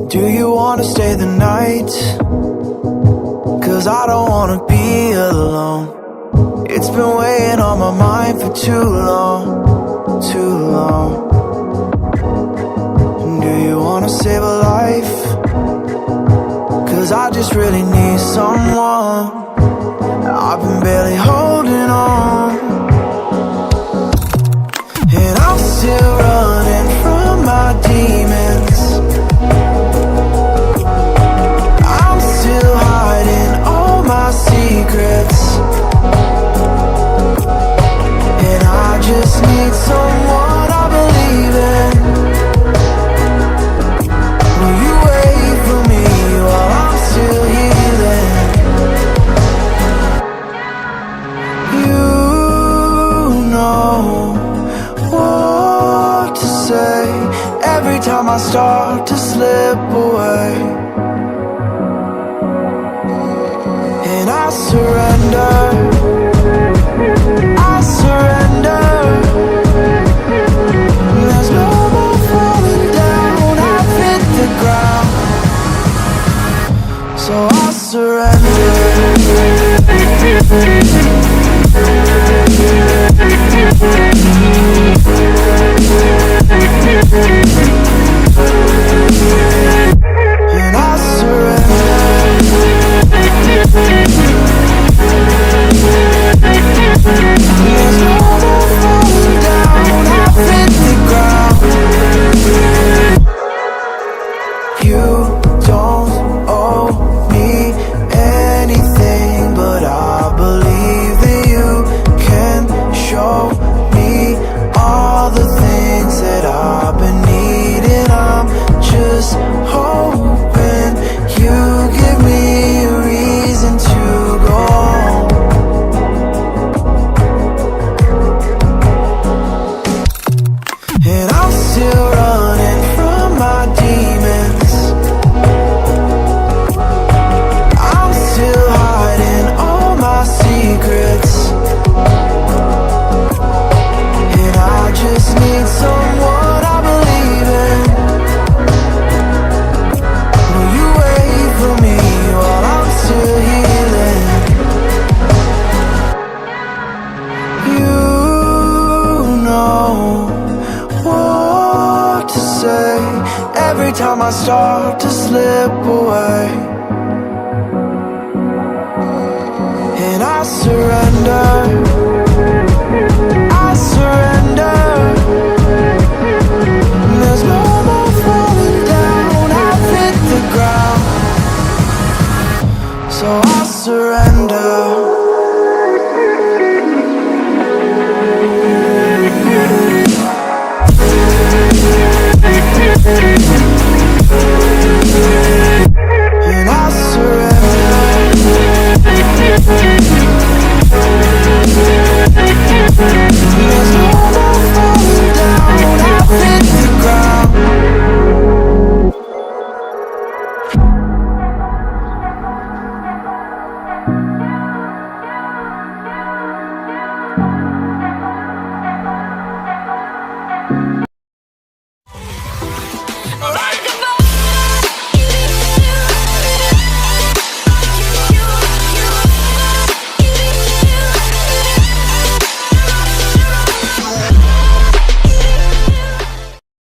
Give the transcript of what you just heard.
Do you wanna stay the night? 'Cause I don't wanna be alone. It's been weighing on my mind for too long, too long. Do you wanna save a life? 'Cause I just really need someone. I've been barely holding on, and I'm still running from my demons. I'm still hiding all my secrets, and I just need someone I believe in. Will you wait for me while I'm still healing? You know what to say every time I start to slip away, and I surrender, I surrender. There's no more falling down, I've hit the ground, so I surrender. And I surrender. There's no more falling down, I've hit the ground. You don't owe me anything, but I believe that you can show me all the things that I've been needing. I'm just hoping you give me a reason to go on. And I'm still running from my demons. I'm still hiding all my secrets, and I just need someone I believe in. Will you wait for me while I'm still healing? You know what to say every time I start to slip away, and I surrender.